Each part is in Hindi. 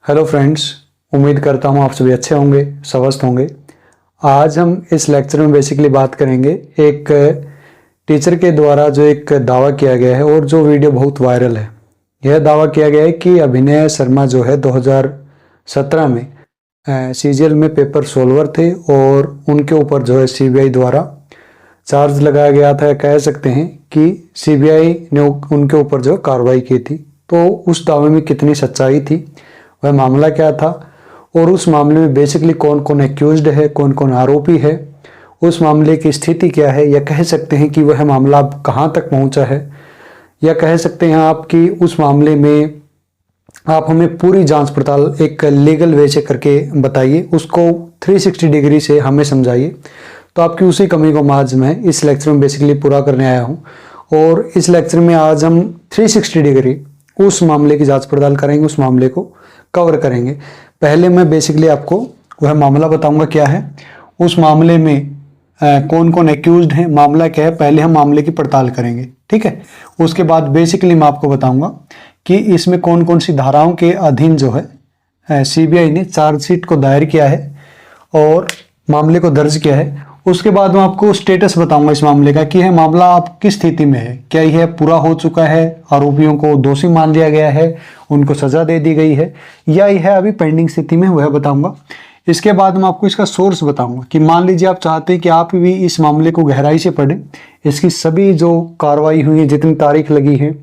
हेलो फ्रेंड्स, उम्मीद करता हूँ आप सभी अच्छे होंगे, स्वस्थ होंगे। आज हम इस लेक्चर में बेसिकली बात करेंगे एक टीचर के द्वारा जो एक दावा किया गया है और जो वीडियो बहुत वायरल है। यह दावा किया गया है कि अभिनय शर्मा जो है 2017 में सीजीएल में पेपर सोल्वर थे और उनके ऊपर जो है सीबीआई द्वारा चार्ज लगाया गया था। कह सकते हैं कि सीबीआई ने उनके ऊपर जो कार्रवाई की थी। तो उस दावे में कितनी सच्चाई थी, वह मामला क्या था और उस मामले में बेसिकली कौन कौन एक्यूज्ड है, कौन कौन आरोपी है, उस मामले की स्थिति क्या है, या कह सकते हैं कि वह मामला अब कहाँ तक पहुँचा है, या कह सकते हैं आप कि उस मामले में आप हमें पूरी जांच पड़ताल एक लीगल वे से करके बताइए, उसको 360 डिग्री से हमें समझाइए। तो आपकी उसी कमी को आज मैं इस लेक्चर में बेसिकली पूरा करने आया हूँ। और इस लेक्चर में आज हम 360 डिग्री उस मामले की जांच पड़ताल करेंगे, उस मामले को कवर करेंगे। पहले मैं बेसिकली आपको वह मामला बताऊंगा क्या है, उस मामले में कौन कौन एक्यूज्ड हैं, मामला क्या है, पहले हम मामले की पड़ताल करेंगे, ठीक है। उसके बाद बेसिकली मैं आपको बताऊंगा कि इसमें कौन कौन सी धाराओं के अधीन जो है सीबीआई ने चार्जशीट को दायर किया है और मामले को दर्ज किया है। उसके बाद मैं आपको स्टेटस बताऊंगा इस मामले का कि यह मामला आप किस स्थिति में है, क्या यह पूरा हो चुका है, आरोपियों को दोषी मान लिया गया है, उनको सजा दे दी गई है, या यह अभी पेंडिंग स्थिति में, वह बताऊंगा। इसके बाद मैं आपको इसका सोर्स बताऊंगा कि मान लीजिए आप चाहते हैं कि आप भी इस मामले को गहराई से पढ़ें, इसकी सभी जो कार्रवाई हुई है, जितनी तारीख लगी है,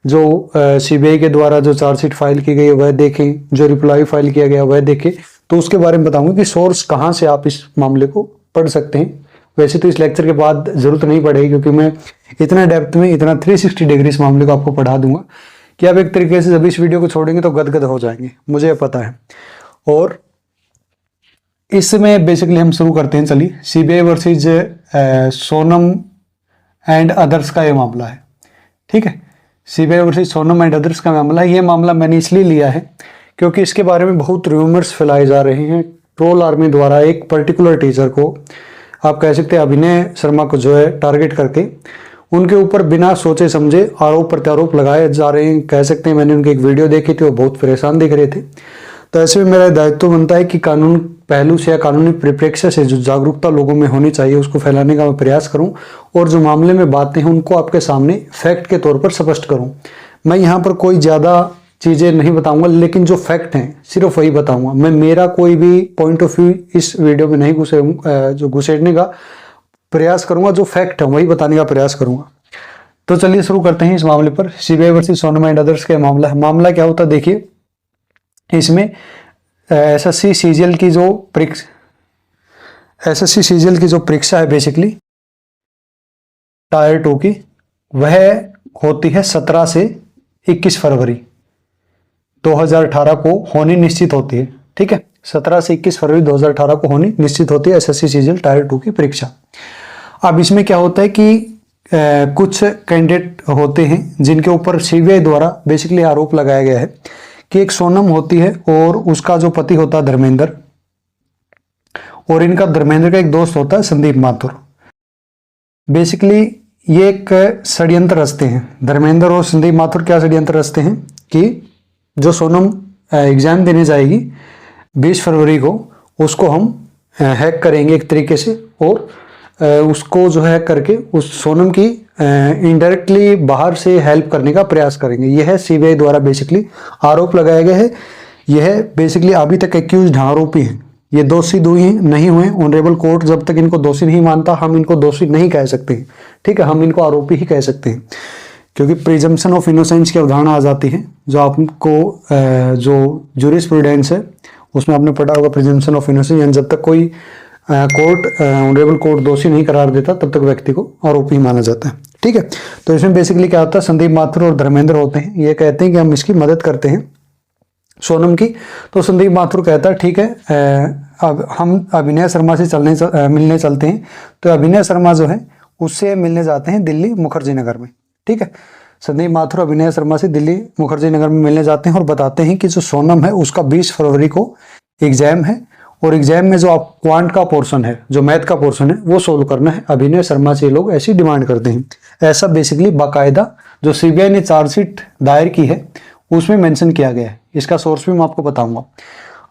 जो सीबीआई के द्वारा जो चार्जशीट फाइल की गई है वह देखें, जो रिप्लाई फाइल किया गया वह देखें। तो उसके बारे में बताऊंगा कि सोर्स कहाँ से आप इस मामले को पढ़ सकते हैं। वैसे तो इस लेक्चर के बाद जरूरत नहीं पड़ेगी, क्योंकि मैं इतना डेप्थ में, इतना 360 डिग्री इस मामले को आपको पढ़ा दूंगा कि आप एक तरीके से जब इस वीडियो को छोड़ेंगे तो गदगद हो जाएंगे, मुझे ये पता है। और इसमें बेसिकली हम शुरू करते हैं। चलिए, CBI versus Sonam and others का ये मामला है, ठीक है। CBI versus Sonam and others का मामला है। ये मामला मैंने इसलिए लिया है क्योंकि इसके बारे में बहुत रूमर्स फैलाए जा रहे हैं। ट्रोल आर्मी द्वारा एक पर्टिकुलर टीचर को, आप कह सकते हैं अभिनय शर्मा को जो है टारगेट करके उनके ऊपर बिना सोचे समझे आरोप प्रत्यारोप लगाए जा रहे हैं। कह सकते हैं मैंने उनकी एक वीडियो देखी थी, वो बहुत परेशान दिख रहे थे। तो ऐसे में मेरा दायित्व बनता है कि कानून पहलू से या कानूनी परिप्रेक्ष्य से जो जागरूकता लोगों में होनी चाहिए उसको फैलाने का मैं प्रयास करूं, और जो मामले में बातें हैं उनको आपके सामने फैक्ट के तौर पर स्पष्ट करूं। मैं यहाँ पर कोई ज़्यादा चीज़ें नहीं बताऊंगा, लेकिन जो फैक्ट हैं सिर्फ वही बताऊंगा। मैं मेरा कोई भी पॉइंट ऑफ व्यू इस वीडियो में नहीं घुसेड़ने का प्रयास करूंगा। जो फैक्ट है वही बताने का प्रयास करूंगा। तो चलिए शुरू करते हैं इस मामले पर। CBI versus Sonam and others का मामला क्या होता है, देखिए। इसमें एसएससी सीजीएल की जो परीक्षा है बेसिकली टायर 2 की, वह होती है 17 से 21 फरवरी 2018 को होनी निश्चित होती है, ठीक है। 17 से 21 फरवरी 2018 को होनी निश्चित होती है एसएससी सीजीएल टायर 2 की परीक्षा। अब इसमें क्या होता है कि कुछ कैंडिडेट होते हैं जिनके ऊपर सीबीआई द्वारा बेसिकली आरोप लगाया गया है कि एक सोनम होती है और उसका जो पति होता है धर्मेंद्र, और इनका धर्मेंद्र का एक दोस्त होता है संदीप माथुर। बेसिकली ये एक षड्यंत्र रचते हैं। धर्मेंद्र और संदीप माथुर क्या षड्यंत्र रचते हैं कि जो सोनम एग्जाम देने जाएगी 20 फरवरी को, उसको हम हैक करेंगे एक तरीके से, और उसको जो हैक करके उस सोनम की इनडायरेक्टली बाहर से हेल्प करने का प्रयास करेंगे। यह सीबीआई द्वारा बेसिकली आरोप लगाया गया है। यह बेसिकली अभी तक एक्यूज्ड आरोपी हैं, ये दोषी नहीं हुए। ऑनरेबल कोर्ट जब तक इनको दोषी नहीं मानता, हम इनको दोषी नहीं कह सकते, ठीक है। हम इनको आरोपी ही कह सकते हैं, क्योंकि प्रिजम्पशन ऑफ इनोसेंस की अवधारणा आ जाती है। जो आपको जो जूरिस्प्रूडेंस है उसमें आपने पढ़ा होगा, प्रिजम्पशन ऑफ इनोसेंस, यानी जब तक कोई ऑनरेबल कोर्ट दोषी नहीं करार देता तब तक व्यक्ति को आरोपी माना जाता है, ठीक है। तो इसमें बेसिकली क्या होता है, संदीप माथुर और धर्मेंद्र होते हैं। ये कहते हैं कि हम इसकी मदद करते हैं सोनम की। तो संदीप माथुर कहता है ठीक है, अब हम अभिनय शर्मा से मिलने चलते हैं। तो अभिनय शर्मा जो है उससे मिलने जाते हैं दिल्ली मुखर्जी नगर में, ठीक है। संदीप माथुर अभिनय शर्मा से दिल्ली मुखर्जी नगर में मिलने जाते हैं और बताते हैं कि जो सोनम है उसका 20 फरवरी को एग्जाम है, और एग्जाम में जो आप क्वांट का पोर्शन है, जो मैथ का पोर्शन है, वो सोल्व करना है। अभिनय शर्मा से लोग ऐसी डिमांड करते हैं। ऐसा बेसिकली बाकायदा जो सीबीआई ने चार्जशीट दायर की है उसमें मेंशन किया गया है। इसका सोर्स भी मैं आपको बताऊंगा।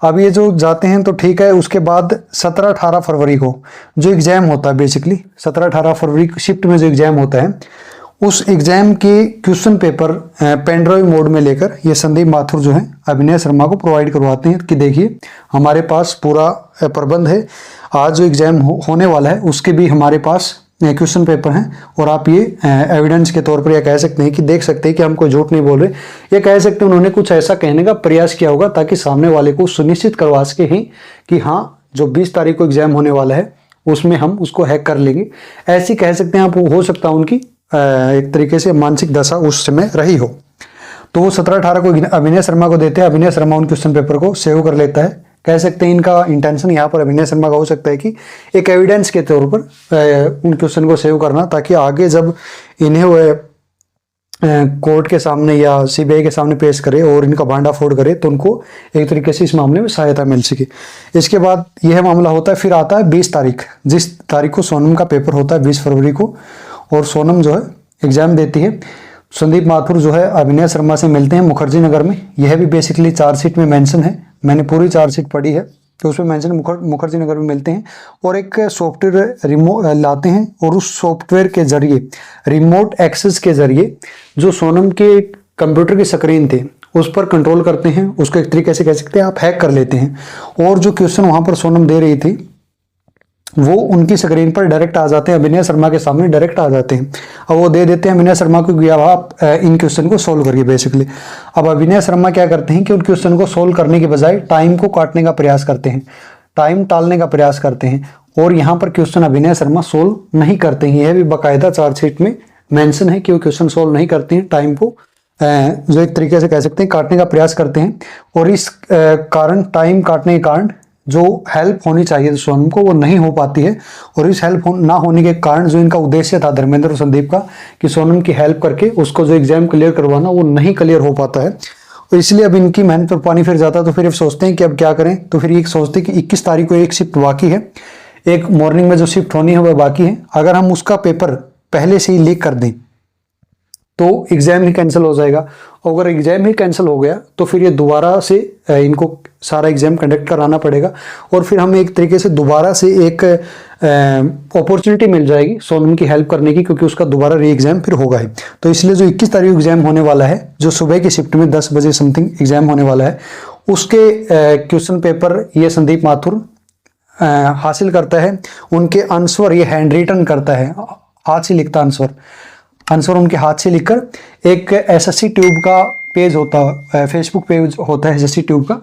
अब ये जो जाते हैं तो ठीक है, उसके बाद 17-18 फरवरी को जो एग्ज़ाम होता है, बेसिकली 17-18 फरवरी शिफ्ट में जो एग्ज़ाम होता है, उस एग्ज़ाम के question paper pen drive mode में लेकर ये संदीप माथुर जो है अभिनय शर्मा को प्रोवाइड करवाते हैं कि देखिए हमारे पास पूरा प्रबंध है, आज जो एग्ज़ाम होने वाला है उसके भी हमारे पास क्वेश्चन पेपर हैं, और आप ये एविडेंस के तौर पर यह कह सकते हैं कि देख सकते हैं कि हम कोई झूठ नहीं बोल रहे। ये कह सकते हैं उन्होंने कुछ ऐसा कहने का प्रयास किया होगा ताकि सामने वाले को सुनिश्चित करवा सके ही कि हाँ जो 20 तारीख को एग्जाम होने वाला है उसमें हम उसको हैक कर लेंगे। ऐसी कह सकते हैं आप, हो सकता है उनकी एक तरीके से मानसिक दशा उस समय रही हो। तो वो 17-18 को अभिनय शर्मा को देते हैं। अभिनय शर्मा उन क्वेश्चन पेपर को सेव कर लेता है। कह सकते हैं इनका इंटेंशन यहाँ पर अभिनय शर्मा का हो सकता है कि एक एविडेंस के तौर पर उन क्वेश्चन को सेव करना, ताकि आगे जब इन्हें वह कोर्ट के सामने या सीबीआई के सामने पेश करे और इनका भांडाफोड़ करे तो उनको एक तरीके से इस मामले में सहायता मिल सके। इसके बाद यह मामला होता है, फिर आता है 20 तारीख, जिस तारीख को सोनम का पेपर होता है 20 फरवरी को, और सोनम जो है एग्जाम देती है। संदीप माथुर जो है अभिनय शर्मा से मिलते हैं मुखर्जी नगर में। यह भी बेसिकली चार्जशीट में मेंशन है, मैंने पूरी चार्जशीट पढ़ी है तो उसमें मेंशन मुखर्जी नगर में मिलते हैं, और एक सॉफ्टवेयर लाते हैं, और उस सॉफ्टवेयर के जरिए रिमोट एक्सेस के जरिए जो सोनम के कंप्यूटर की स्क्रीन थे उस पर कंट्रोल करते हैं। उसको एक तरीके से कह सकते हैं आप हैक कर लेते हैं, और जो क्वेश्चन वहाँ पर सोनम दे रही थी वो उनकी स्क्रीन पर डायरेक्ट आ जाते हैं, अभिनय शर्मा के सामने डायरेक्ट आ जाते हैं। अब वो दे देते हैं अभिनय शर्मा को कि अब आप इन क्वेश्चन को सोल्व करिए बेसिकली। अब अभिनय शर्मा क्या करते हैं कि उन क्वेश्चन को सोल्व करने के बजाय टाइम को काटने का प्रयास करते हैं, टाइम टालने का प्रयास करते हैं, और यहाँ पर क्वेश्चन अभिनय शर्मा सोल्व नहीं करते हैं। यह भी बाकायदा चार्जशीट में मेंशन है कि वो क्वेश्चन सोल्व नहीं करते हैं, टाइम को जो एक तरीके से कह सकते हैं काटने का प्रयास करते हैं, और इस कारण टाइम काटने के कारण जो हेल्प होनी चाहिए सोनम को वो नहीं हो पाती है। और इस हेल्प ना होने के कारण जो इनका उद्देश्य था धर्मेंद्र और संदीप का कि सोनम की हेल्प करके उसको जो एग्जाम क्लियर करवाना, वो नहीं क्लियर हो पाता है। तो इसलिए अब इनकी मेहनत पर पानी फिर जाता है। तो फिर अब सोचते हैं कि अब क्या करें, तो फिर ये सोचते हैं कि 21 तारीख को एक शिफ्ट बाकी है, एक मॉर्निंग में जो शिफ्ट होनी है वह बाकी है। अगर हम उसका पेपर पहले से ही लीक कर दें तो एग्जाम ही कैंसिल हो जाएगा। अगर एग्जाम ही कैंसिल हो गया तो फिर ये दोबारा से इनको सारा एग्जाम कंडक्ट कराना पड़ेगा, और फिर हमें एक तरीके से दोबारा से एक अपॉर्चुनिटी मिल जाएगी सोनम की हेल्प करने की, क्योंकि उसका दोबारा री एग्जाम फिर होगा ही। तो इसलिए जो 21 तारीख एग्जाम होने वाला है, जो सुबह की शिफ्ट में 10 बजे समथिंग एग्जाम होने वाला है, उसके क्वेश्चन पेपर ये संदीप माथुर हासिल करता है। उनके आंसर ये हैंड रिटन करता है, हाथ से लिखता आंसर उनके हाथ से लिखकर एक एसएससी ट्यूब का पेज होता है, फेसबुक पेज होता है एसएससी ट्यूब का,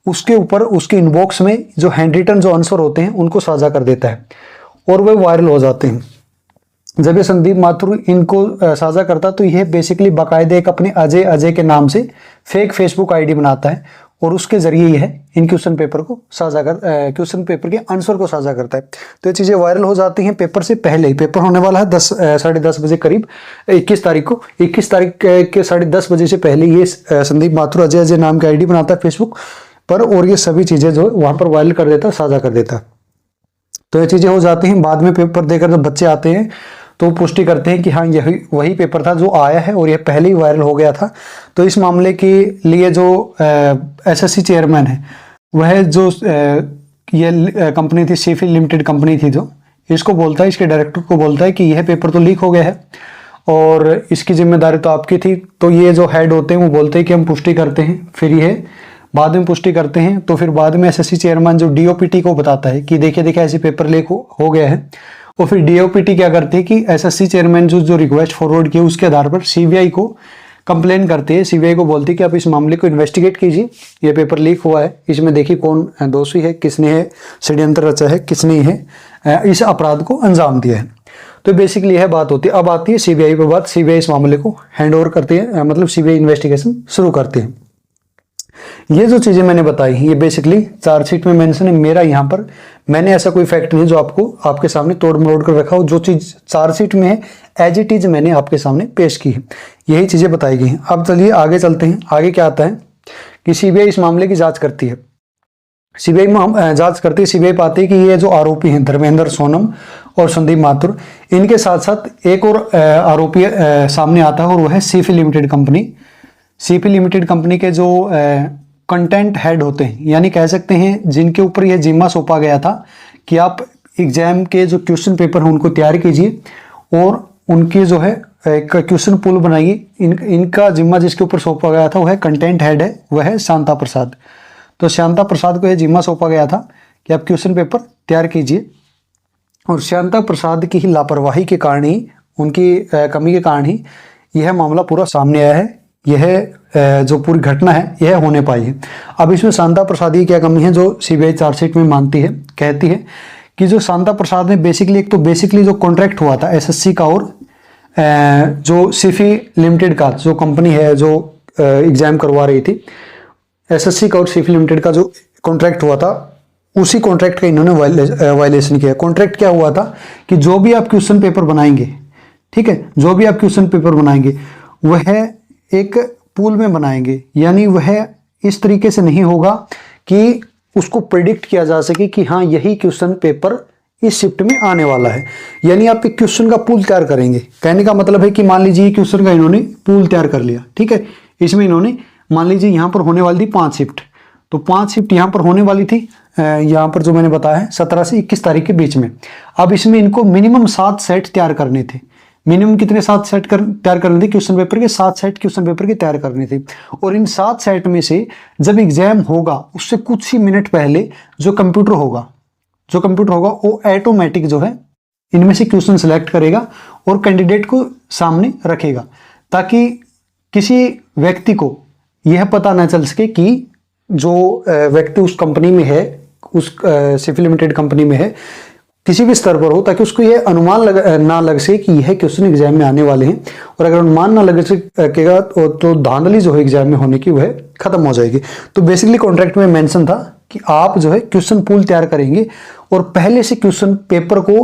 उसके ऊपर उसके इनबॉक्स में जो हैंड रिटन जो आंसर होते हैं उनको साझा कर देता है, और वे वायरल हो जाते हैं। जब ये संदीप माथुर इनको साझा करता तो यह बेसिकली बाकायदे एक अपने अजय के नाम से फेक फेसबुक आईडी बनाता है, और उसके जरिए यह इन क्वेश्चन पेपर को क्वेश्चन पेपर के आंसर को साझा करता है। तो ये चीज़ें वायरल हो जाती हैं पेपर से पहले ही। पेपर होने वाला है 10-10:30 बजे करीब 21 तारीख को। 21 तारीख के 10:30 बजे से पहले ये संदीप माथुर अजय नाम की आईडी बनाता है फेसबुक पर, और ये सभी चीज़ें जो वहाँ पर वायरल कर देता है, साझा कर देता है। तो ये चीज़ें हो जाती हैं। बाद में पेपर देकर जब बच्चे आते हैं तो पुष्टि करते हैं कि हाँ यही वही पेपर था जो आया है, और यह पहले ही वायरल हो गया था। तो इस मामले के लिए जो एसएससी चेयरमैन है, वह जो ये कंपनी थी सीफी लिमिटेड कंपनी थी, जो इसको बोलता है, इसके डायरेक्टर को बोलता है कि यह पेपर तो लीक हो गया है और इसकी जिम्मेदारी तो आपकी थी। तो ये जो हेड होते हैं वो बोलते हैं कि हम पुष्टि करते हैं, फिर यह बाद में पुष्टि करते हैं। तो फिर बाद में एसएससी चेयरमैन जो डीओपीटी को बताता है कि देखिए ऐसे पेपर लीक हो गया है, और फिर डीओपीटी क्या करते हैं कि एसएससी चेयरमैन जो रिक्वेस्ट फॉरवर्ड किया उसके आधार पर सीबीआई को कंप्लेन करते हैं। सीबीआई को बोलती है कि आप इस मामले को इन्वेस्टिगेट कीजिए, ये पेपर लीक हुआ है, इसमें देखिए कौन दोषी है, किसने है षड्यंत्र रचा है, किसने है इस अपराध को अंजाम दिया है। तो बेसिकली यह बात होती है। अब आती है सीबीआई पर बात। सीबीआई इस मामले को हैंड ओवर करती है, मतलब सीबीआई इन्वेस्टिगेशन शुरू करते हैं। ये जो चीज़ें मैंने बताई ये बेसिकली चार्जशीट में मेंशन है। मेरा यहाँ पर मैंने ऐसा कोई फैक्ट नहीं जो आपके सामने तोड़ मरोड़ कर रखा हो। जो चीज़ चार्जशीट में है एज इट इज मैंने आपके सामने पेश की है, यही चीज़ें बताई गई हैं। अब चलिए आगे चलते हैं। आगे क्या आता है कि सीबीआई इस मामले की जांच करती है। सीबीआई में जांच करती है, सीबीआई पाती है कि ये जो आरोपी हैं धर्मेंद्र, सोनम और संदीप माथुर, इनके साथ साथ एक और आरोपी सामने आता है, और वह है सीफी limited company, CP limited company के जो कंटेंट हेड होते हैं, यानी कह सकते हैं जिनके ऊपर यह जिम्मा सौंपा गया था कि आप एग्जाम के जो क्वेश्चन पेपर हैं उनको तैयार कीजिए और उनकी जो है एक क्वेश्चन पूल बनाइए। इनका जिम्मा जिसके ऊपर सौंपा गया था वह है कंटेंट हेड है, वह है शांता प्रसाद। तो शांता प्रसाद को यह जिम्मा सौंपा गया था कि आप क्वेश्चन पेपर तैयार कीजिए, और शांता प्रसाद की ही लापरवाही के कारण ही, उनकी कमी के कारण ही यह मामला पूरा सामने आया है। यह जो पूरी घटना है यह होने पाई है। अब इसमें शांता प्रसाद की क्या कमी है जो सीबीआई चार्जशीट में मानती है, कहती है कि जो शांता प्रसाद ने बेसिकली, एक तो बेसिकली जो कॉन्ट्रैक्ट हुआ था एसएससी का और जो सिफी लिमिटेड का जो कंपनी है जो एग्जाम करवा रही थी, एसएससी का और सिफी लिमिटेड का जो कॉन्ट्रैक्ट हुआ था उसी कॉन्ट्रैक्ट का इन्होंने वायलेशन किया। कॉन्ट्रैक्ट क्या हुआ था कि जो भी आप क्वेश्चन पेपर बनाएंगे, ठीक है, जो भी आप क्वेश्चन पेपर बनाएंगे वह एक पूल में बनाएंगे, यानी वह इस तरीके से नहीं होगा कि उसको प्रिडिक्ट किया जा सके कि हाँ यही क्वेश्चन पेपर इस शिफ्ट में आने वाला है। यानी आप एक क्वेश्चन का पूल तैयार करेंगे। कहने का मतलब है कि मान लीजिए क्वेश्चन का इन्होंने पूल तैयार कर लिया, ठीक है, इसमें इन्होंने मान लीजिए यहाँ पर होने वाली थी 5 शिफ्ट, तो 5 शिफ्ट यहाँ पर होने वाली थी, यहाँ पर जो मैंने बताया है 17 से 21 तारीख के बीच में। अब इसमें इनको मिनिमम 7 सेट तैयार करने थे। मिनिमम कितने 7 सेट तैयार करने थे क्वेश्चन पेपर के? 7 सेट क्वेश्चन पेपर के तैयार करने थे। और इन 7 सेट में से जब एग्जाम होगा उससे कुछ ही मिनट पहले जो कंप्यूटर होगा वो ऑटोमेटिक जो है इनमें से क्वेश्चन सेलेक्ट करेगा और कैंडिडेट को सामने रखेगा, ताकि किसी व्यक्ति को यह पता न चल सके कि जो व्यक्ति उस कंपनी में है, उस सिफी लिमिटेड कंपनी में है, किसी भी स्तर पर हो, ताकि उसको यह अनुमान ना लग सके कि यह क्वेश्चन एग्जाम में आने वाले हैं। और अगर अनुमान ना लग सकेगा तो धांधली जो है एग्जाम में होने की वह खत्म हो जाएगी। तो बेसिकली कॉन्ट्रैक्ट में मेंशन था कि आप जो है क्वेश्चन पूल तैयार करेंगे और पहले से क्वेश्चन पेपर को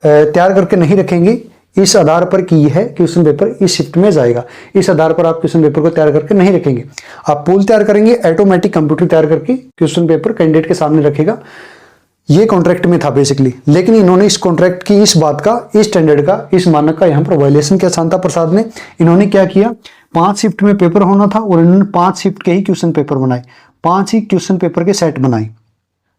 तैयार करके नहीं रखेंगे इस आधार पर कि यह क्वेश्चन पेपर इस शिफ्ट में जाएगा। इस आधार पर आप क्वेश्चन पेपर को तैयार करके नहीं रखेंगे, आप पूल तैयार करेंगे, ऑटोमेटिक कंप्यूटर तैयार करके क्वेश्चन पेपर कैंडिडेट के सामने रखेगा। ये कॉन्ट्रैक्ट में था बेसिकली, लेकिन इन्होंने इस कॉन्ट्रैक्ट की, इस बात का, इस स्टैंडर्ड का, इस मानक का यहाँ पर वायलेशन किया शांता प्रसाद ने। इन्होंने क्या किया, 5 शिफ्ट में पेपर होना था और इन्होंने 5 शिफ्ट के ही क्वेश्चन पेपर बनाए, 5 ही क्वेश्चन पेपर के सेट बनाए।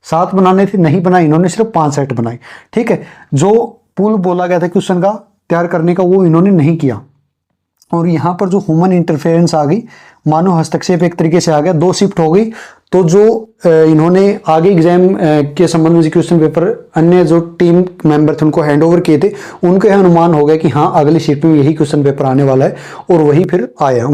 7 बनाने थे, नहीं बनाए इन्होंने, सिर्फ 5 सेट बनाए, ठीक है। जो पूल बोला गया था क्वेश्चन का तैयार करने का वो इन्होंने नहीं किया। और यहाँ पर जो ह्यूमन इंटरफेरेंस आ गई, मानव हस्तक्षेप एक तरीके से आ गया, 2 शिफ्ट हो गई। तो जो इन्होंने आगे एग्जाम के संबंध में क्वेश्चन पेपर अन्य जो टीम मेंबर थे उनको हैंड ओवर किए थे, उनको यह अनुमान हो गया कि हाँ अगली शिफ्ट में यही क्वेश्चन पेपर आने वाला है, और वही फिर आया,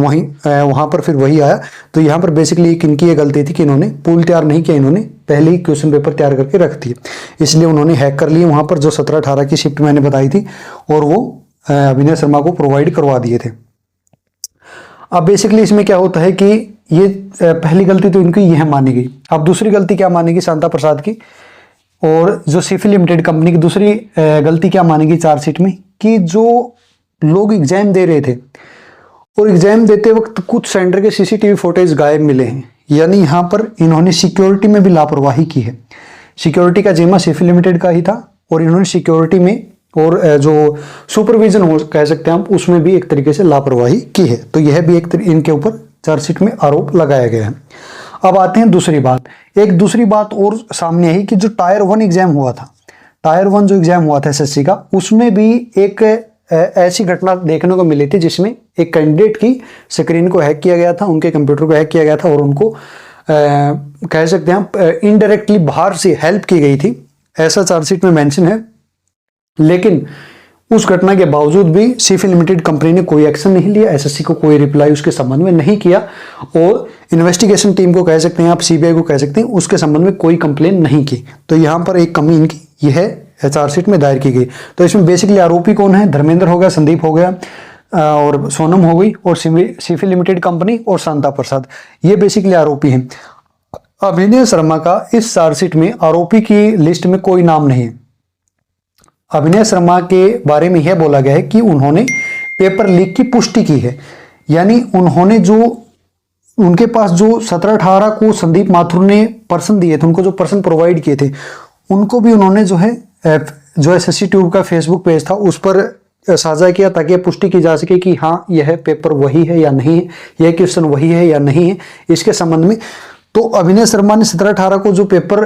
वहाँ पर फिर वही आया। तो यहाँ पर बेसिकली इनकी ये गलती थी कि इन्होंने पूल तैयार नहीं किया, इन्होंने पहले ही क्वेश्चन पेपर तैयार करके रख दिए, इसलिए उन्होंने हैक कर लिए वहाँ पर जो 17-18 की शिफ्ट मैंने बताई थी, और वो अभिनय शर्मा को प्रोवाइड करवा दिए थे। अब बेसिकली इसमें क्या होता है कि ये पहली गलती तो इनकी यह मानी गई। अब दूसरी गलती क्या मानेगी शांता प्रसाद की, और जो सिफी लिमिटेड कंपनी की दूसरी गलती क्या मानेगी चार्जशीट में, कि जो लोग एग्जाम दे रहे थे और एग्जाम देते वक्त कुछ सेंटर के सीसीटीवी फुटेज गायब मिले हैं, यानी यहाँ पर इन्होंने सिक्योरिटी में भी लापरवाही की है। सिक्योरिटी का जिम्मा सिफी लिमिटेड का ही था, और इन्होंने सिक्योरिटी में और जो सुपरविजन हो कह सकते हैं हम, उसमें भी एक तरीके से लापरवाही की है। तो यह भी एक इनके ऊपर चार्जशीट में आरोप लगाया गया है। अब आते हैं दूसरी बात, एक दूसरी बात और सामने आई कि जो टायर 1 एग्जाम हुआ था, टायर 1 जो एग्जाम हुआ था एसएससी का, उसमें भी एक ऐसी घटना देखने को मिली थी जिसमें एक कैंडिडेट की स्क्रीन को हैक किया गया था, उनके कंप्यूटर को हैक किया गया था, और उनको कह सकते हैं इनडायरेक्टली बाहर से हेल्प की गई थी, ऐसा चार्जशीट में मेंशन है। लेकिन उस घटना के बावजूद भी सिफी लिमिटेड कंपनी ने कोई एक्शन नहीं लिया, एसएससी को कोई रिप्लाई उसके संबंध में नहीं किया, और इन्वेस्टिगेशन टीम को कह सकते हैं आप, सीबीआई को कह सकते हैं, उसके संबंध में कोई कंप्लेन नहीं की। तो यहाँ पर एक कमी इनकी यह चार्जशीट में दायर की गई। तो इसमें बेसिकली आरोपी कौन है, धर्मेंद्र हो गया, संदीप हो गया, और सोनम हो गई, और सिफी लिमिटेड कंपनी और शांता प्रसाद, ये बेसिकली आरोपी हैं। अभिनय शर्मा का इस चार्जशीट में आरोपी की लिस्ट में कोई नाम नहीं है। अभिनय शर्मा के बारे में यह बोला गया है कि उन्होंने पेपर लीक की पुष्टि की है, यानी उन्होंने जो उनके पास जो 17-18 को संदीप माथुर ने पर्सन दिए थे, उनको जो पर्सन प्रोवाइड किए थे, उनको भी उन्होंने जो है जो एसएससी ट्यूब का फेसबुक पेज था उस पर साझा किया ताकि यह पुष्टि की जा सके कि हाँ यह पेपर वही है या नहीं है, यह क्वेश्चन वही है या नहीं है इसके संबंध में। तो अभिनय शर्मा ने 17-18 को जो पेपर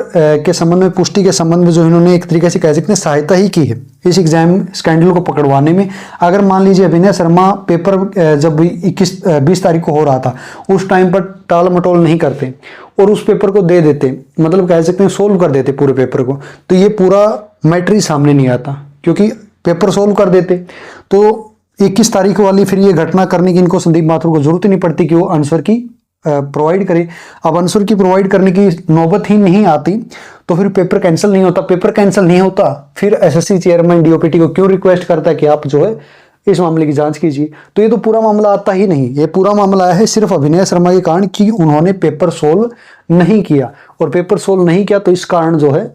के संबंध में, पुष्टि के संबंध में जो इन्होंने एक तरीके से कह सकते हैं सहायता ही की है इस एग्जाम स्कैंडल को पकड़वाने में। अगर मान लीजिए अभिनय शर्मा पेपर जब 20 तारीख को हो रहा था उस टाइम पर टाल मटोल नहीं करते और उस पेपर को दे देते, मतलब कह सकते हैं सोल्व कर देते पूरे पेपर को, तो ये पूरा मैटर ही सामने नहीं आता, क्योंकि पेपर सोल्व कर देते तो 21 तारीख वाली फिर ये घटना करने की इनको संदीप माथुर को जरूरत ही नहीं पड़ती कि वो आंसर की प्रोवाइड करे। अब आंसर की प्रोवाइड करने की नौबत ही नहीं आती तो फिर पेपर कैंसिल नहीं होता। पेपर कैंसिल नहीं होता फिर एसएससी चेयरमैन डीओपीटी को क्यों रिक्वेस्ट करता है कि आप जो है इस मामले की जांच कीजिए। तो ये तो पूरा मामला आता ही नहीं, ये पूरा मामला आया है सिर्फ अभिनय शर्मा के कारण कि उन्होंने पेपर सोल्व नहीं किया, और पेपर सोल्व नहीं किया तो इस कारण जो है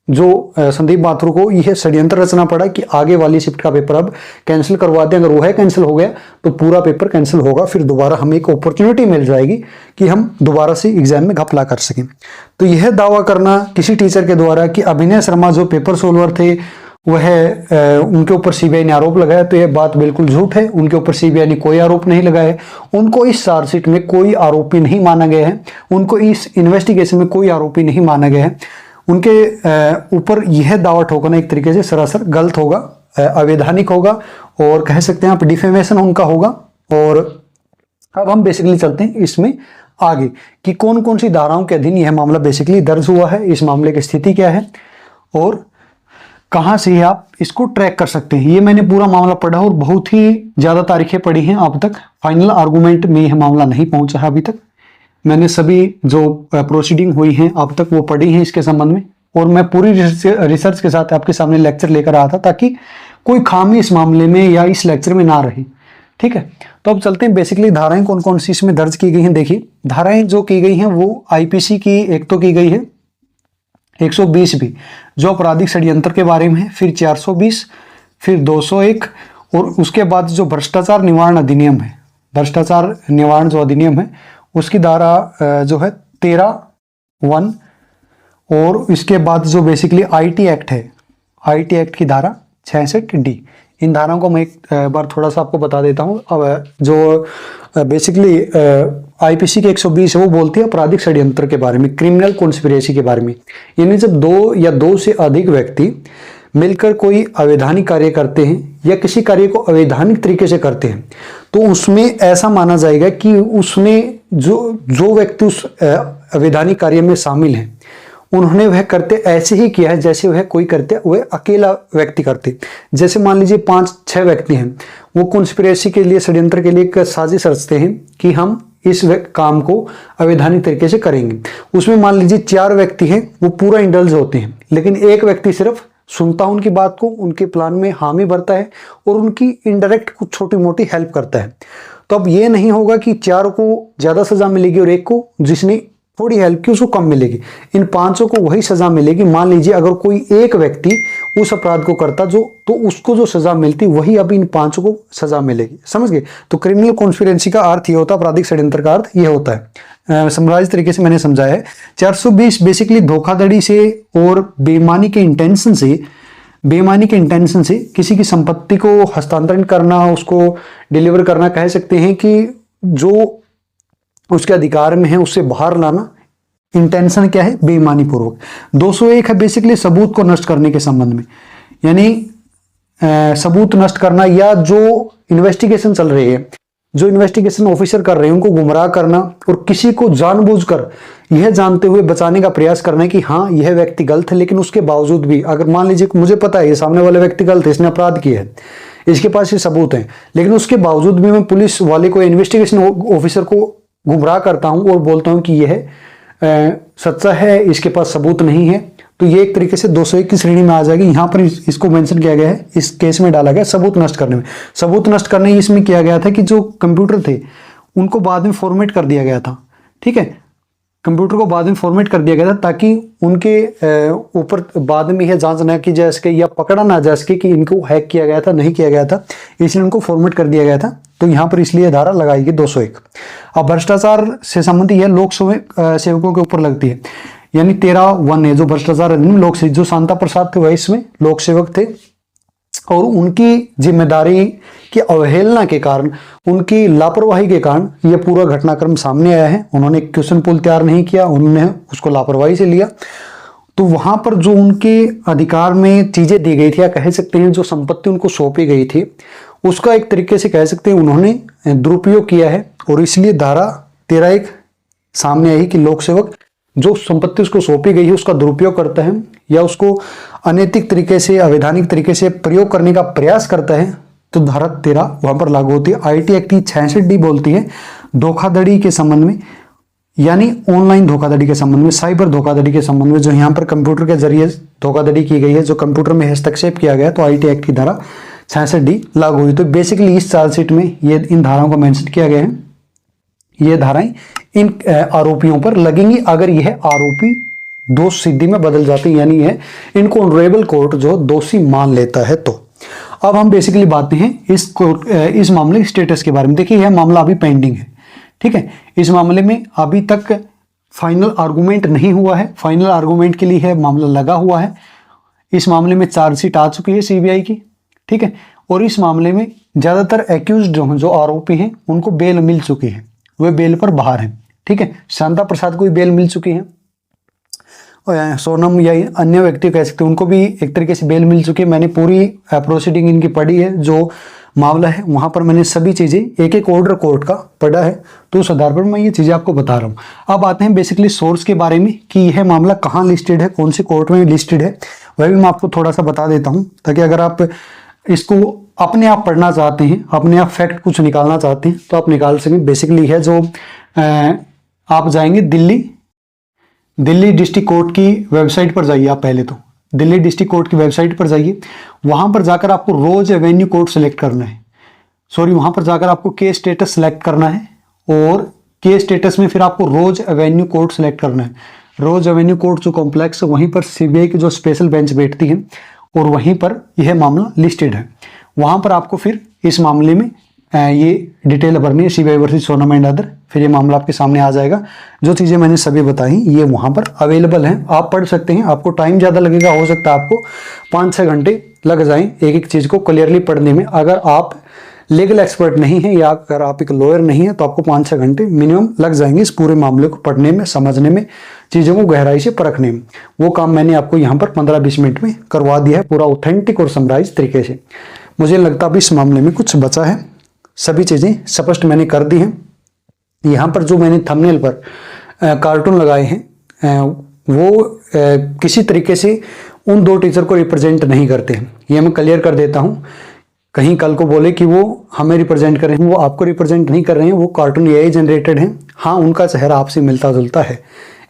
जो संदीप माथुर को यह षड्यंत्र रचना पड़ा कि आगे वाली शिफ्ट का पेपर अब कैंसिल करवा दें। अगर वो है कैंसिल हो गया तो पूरा पेपर कैंसिल होगा, फिर दोबारा हमें एक अपॉर्चुनिटी मिल जाएगी कि हम दोबारा से एग्जाम में घपला कर सकें। तो यह दावा करना किसी टीचर के द्वारा कि अभिनय शर्मा जो पेपर सोल्वर थे वह उनके ऊपर सीबीआई ने आरोप लगाया, तो यह बात बिल्कुल झूठ है। उनके ऊपर सीबीआई ने कोई आरोप नहीं लगाया है, उनको इस चार्जशीट में कोई आरोपी नहीं माना गया है, उनको इस इन्वेस्टिगेशन में कोई आरोपी नहीं माना गया है। उनके ऊपर यह दावा ठोकना एक तरीके से सरासर गलत होगा, अवैधानिक होगा, और कह सकते हैं आप डिफेमेशन उनका होगा। और अब हम बेसिकली चलते हैं इसमें आगे कि कौन कौन सी धाराओं के अधीन यह मामला बेसिकली दर्ज हुआ है, इस मामले की स्थिति क्या है और कहां से आप इसको ट्रैक कर सकते हैं। ये मैंने पूरा मामला पढ़ा और बहुत ही ज्यादा तारीखें पढ़ी हैं, अब तक फाइनल आर्गूमेंट में यह मामला नहीं पहुंचा है। अभी तक मैंने सभी जो प्रोसीडिंग हुई हैं अब तक वो पढ़ी हैं इसके संबंध में, और मैं पूरी रिसर्च के साथ आपके सामने लेक्चर लेकर आया था ताकि कोई खामी इस मामले में या इस लेक्चर में ना रहे। ठीक है, तो अब चलते हैं बेसिकली धाराएं कौन कौन सी इसमें दर्ज की गई हैं। देखिए धाराएं जो की गई हैं वो आईपीसी की एक तो की गई है 120 भी जो आपराधिक षड्यंत्र के बारे में है, फिर 420, फिर 201, और उसके बाद जो भ्रष्टाचार निवारण अधिनियम है, भ्रष्टाचार निवारण जो अधिनियम है उसकी धारा जो है 13(1), और इसके बाद जो बेसिकली आईटी एक्ट है, आईटी एक्ट की धारा 66D। इन धाराओं को मैं एक बार थोड़ा सा आपको बता देता हूँ। अब जो बेसिकली आईपीसी के 120 है वो बोलती है आपराधिक षड्यंत्र के बारे में, क्रिमिनल कॉन्स्पिरेसी के बारे में। यानी जब दो या दो से अधिक व्यक्ति मिलकर कोई अवैधानिक कार्य करते हैं या किसी कार्य को अवैधानिक तरीके से करते हैं तो उसमें ऐसा माना जाएगा कि उसमें जो व्यक्ति उस अवैधानिक कार्य में शामिल हैं उन्होंने वह करते ऐसे ही किया है जैसे वह कोई करते वह अकेला व्यक्ति करते। जैसे मान लीजिए 5-6 व्यक्ति हैं, वो कॉन्स्पिरेसी के लिए, षड्यंत्र के लिए एक साजिश रचते हैं कि हम इस काम को अवैधानिक तरीके से करेंगे। उसमें मान लीजिए 4 व्यक्ति हैं, वो पूरा इंडल्ज होते हैं, लेकिन एक व्यक्ति सिर्फ सुनता है उनकी बात को, उनके प्लान में हामी भरता है और उनकी इनडायरेक्ट कुछ छोटी मोटी हेल्प करता है। तो अब ये नहीं होगा कि 4 को ज्यादा सजा मिलेगी और एक को जिसने थोड़ी हेल्प की उसको कम मिलेगी। इन 5 को वही सजा मिलेगी। मान लीजिए अगर कोई एक व्यक्ति उस अपराध को करता तो उसको जो सजा मिलती वही अब इन 5 को सजा मिलेगी। समझ गए? तो क्रिमिनल कॉन्स्पिरेसी का अर्थ ये होता है, आपराधिक षड्यंत्र का अर्थ ये होता है। समराइज तरीके से मैंने समझाया है। 420 बेसिकली धोखाधड़ी से और बेईमानी के इंटेंशन से किसी की संपत्ति को हस्तांतरण करना, उसको डिलीवर करना, कह सकते हैं कि जो उसके अधिकार में है उससे बाहर लाना। इंटेंशन क्या है? बेईमानी पूर्वक। 201 है बेसिकली सबूत को नष्ट करने के संबंध में, यानी सबूत नष्ट करना या जो इन्वेस्टिगेशन चल रही है, जो इन्वेस्टिगेशन ऑफिसर कर रहे हैं उनको गुमराह करना और किसी को जानबूझकर यह जानते हुए बचाने का प्रयास करना है कि हाँ यह व्यक्ति गलत है, लेकिन उसके बावजूद भी अगर मान लीजिए मुझे पता है ये सामने वाला व्यक्ति गलत है, इसने अपराध किया है, इसके पास ये सबूत है, लेकिन उसके बावजूद भी मैं पुलिस वाले को, इन्वेस्टिगेशन ऑफिसर को गुमराह करता हूं और बोलता हूं कि यह सच्चा है, इसके पास सबूत नहीं है, तो ये एक तरीके से 201 की श्रेणी में आ जाएगी। यहां पर इसको मेंशन किया गया है, इस केस में डाला गया सबूत नष्ट करने में। सबूत नष्ट करने इसमें किया गया था कि जो कंप्यूटर थे उनको बाद में फॉर्मेट कर दिया गया था। ठीक है, कंप्यूटर को बाद में फॉर्मेट कर दिया गया था ताकि उनके ऊपर बाद में यह जांच न की जा सके या पकड़ा ना जा सके कि इनको हैक किया गया था, नहीं किया गया था, इसलिए उनको फॉर्मेट कर दिया गया था। तो यहाँ पर इसलिए धारा लगाई गई 201। अब भ्रष्टाचार से संबंधित यह लोक सेवकों के ऊपर लगती है, यानी 13(1) है जो भ्रष्टाचार अधिनियम लोक सेवक, जो शांता प्रसाद थे वह इसमें लोक सेवक थे। और उनकी जिम्मेदारी की अवहेलना के कारण, उनकी लापरवाही के कारण यह पूरा घटनाक्रम सामने आया है। उन्होंने क्वेश्चन पुल तैयार नहीं किया, उन्होंने उसको लापरवाही से लिया। तो वहां पर जो उनके अधिकार में चीजें दी गई थी, या कह सकते हैं जो संपत्ति उनको सौंपी गई थी, उसका एक तरीके से कह सकते हैं उन्होंने दुरुपयोग किया है। और इसलिए धारा 13(1) सामने आई कि लोक सेवक जो संपत्ति उसको सौंपी गई है उसका दुरुपयोग करता है या उसको अनैतिक तरीके से, अवैधानिक तरीके से प्रयोग करने का प्रयास करता है, तो धारा 13 वहां पर लागू होती है। IT एक्ट की 66D बोलती है धोखाधड़ी के संबंध में, यानी ऑनलाइन धोखाधड़ी के संबंध में, साइबर धोखाधड़ी के संबंध में, जो यहाँ पर कंप्यूटर के जरिए धोखाधड़ी की गई है, जो कंप्यूटर में हस्तक्षेप किया गया, तो IT एक्ट की धारा 66D लागू हुई। तो बेसिकली इस चार्जशीट में ये इन धाराओं को मेंशन किया गया है। ये धाराएं इन आरोपियों पर लगेंगी अगर यह आरोपी दोष सिद्धि में बदल जाते हैं, यानी यह इनको ऑनरेबल कोर्ट जो दोषी मान लेता है। तो अब हम बेसिकली बातें हैं इस मामले स्टेटस के बारे में। देखिए यह मामला अभी पेंडिंग है, ठीक है। इस मामले में अभी तक फाइनल आर्गूमेंट नहीं हुआ है, फाइनल आर्गूमेंट के लिए मामला लगा हुआ है। इस मामले में चार्जशीट आ चुकी है CBI की, ठीक है। और इस मामले में ज्यादातर एक्यूज्ड जो आरोपी हैं उनको बेल मिल चुकी है, वे बेल पर बाहर हैं, ठीक है। शांता प्रसाद को भी बेल मिल चुकी है, और सोनम या अन्य व्यक्ति कह सकते हैं उनको भी एक तरीके से बेल मिल चुकी है। मैंने पूरी प्रोसीडिंग इनकी पढ़ी है, जो मामला है वहां पर मैंने सभी चीजें एक एक ऑर्डर कोर्ट का पढ़ा है, तो उस आधार पर मैं ये चीजें आपको बता रहा हूँ। अब आते हैं बेसिकली सोर्स के बारे में कि यह मामला कहाँ लिस्टेड है, कौन सी कोर्ट में लिस्टेड है, वह भी मैं आपको थोड़ा सा बता देता हूँ, ताकि अगर आप इसको अपने आप पढ़ना चाहते हैं, अपने आप फैक्ट कुछ निकालना चाहते हैं तो आप निकाल सकें। बेसिकली है जो आप जाएंगे दिल्ली डिस्ट्रिक्ट कोर्ट की वेबसाइट पर जाइए। आप पहले तो दिल्ली डिस्ट्रिक्ट कोर्ट की वेबसाइट पर जाइए, वहां पर जाकर आपको रोज एवेन्यू कोर्ट सेलेक्ट करना है, वहां पर जाकर आपको केस स्टेटस सेलेक्ट करना है, और केस स्टेटस में फिर आपको रोज एवेन्यू कोर्ट सेलेक्ट करना है। रोज एवेन्यू कोर्ट जो कॉम्प्लेक्स है वहीं पर CBI की जो स्पेशल बेंच बैठती है और वहीं पर यह मामला लिस्टेड है। वहां पर आपको फिर इस मामले में ये डिटेल भरनी है, CBI versus Sonam and other. फिर ये मामला आपके सामने आ जाएगा। जो चीज़ें मैंने सभी बताई ये वहां पर अवेलेबल हैं, आप पढ़ सकते हैं। आपको टाइम ज़्यादा लगेगा, हो सकता है आपको 5-6 घंटे लग जाएं एक एक चीज़ को क्लियरली पढ़ने में। अगर आप लीगल एक्सपर्ट नहीं है या अगर आप एक लॉयर नहीं है तो आपको 5-6 घंटे मिनिमम लग जाएंगे इस पूरे मामले को पढ़ने में, समझने में, चीज़ों को गहराई से परखने में। वो काम मैंने आपको यहाँ पर 15-20 मिनट में करवा दिया है, पूरा ऑथेंटिक और समराइज तरीके से। मुझे लगता है अभी इस मामले में कुछ बचा है, सभी चीज़ें स्पष्ट मैंने कर दी हैं। यहाँ पर जो मैंने थंबनेल पर कार्टून लगाए हैं वो किसी तरीके से उन 2 टीचर को रिप्रेजेंट नहीं करते हैं, ये मैं क्लियर कर देता हूँ। कहीं कल को बोले कि वो हमें रिप्रेजेंट कर रहे हैं, वो आपको रिप्रेजेंट नहीं कर रहे हैं, वो कार्टून AI जनरेटेड हैं। हाँ, उनका चेहरा आपसे मिलता जुलता है,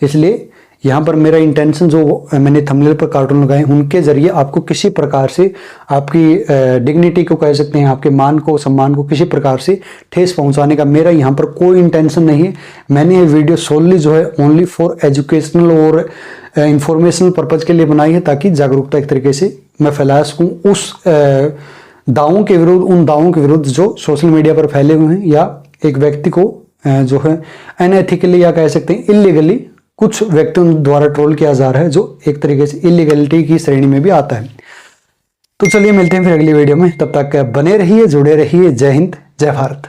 इसलिए यहाँ पर मेरा इंटेंशन जो मैंने थंबनेल पर कार्टून लगाए उनके जरिए आपको किसी प्रकार से आपकी डिग्निटी को कह सकते हैं, आपके मान को, सम्मान को किसी प्रकार से ठेस पहुँचाने का मेरा यहाँ पर कोई इंटेंशन नहीं है। मैंने ये वीडियो सोनली जो है ओनली फॉर एजुकेशनल और इंफॉर्मेशनल पर्पज़ के लिए बनाई है, ताकि जागरूकता एक तरीके से मैं फैला सकूँ उस दावों के विरुद्ध, उन दावों के विरुद्ध जो सोशल मीडिया पर फैले हुए हैं, या एक व्यक्ति को जो है अनएथिकली या कह सकते हैं इलीगली कुछ व्यक्तियों द्वारा ट्रोल किया जा रहा है, जो एक तरीके से इलीगलिटी की श्रेणी में भी आता है। तो चलिए मिलते हैं फिर अगली वीडियो में, तब तक बने रहिए, जुड़े रहिए। जय हिंद, जय भारत।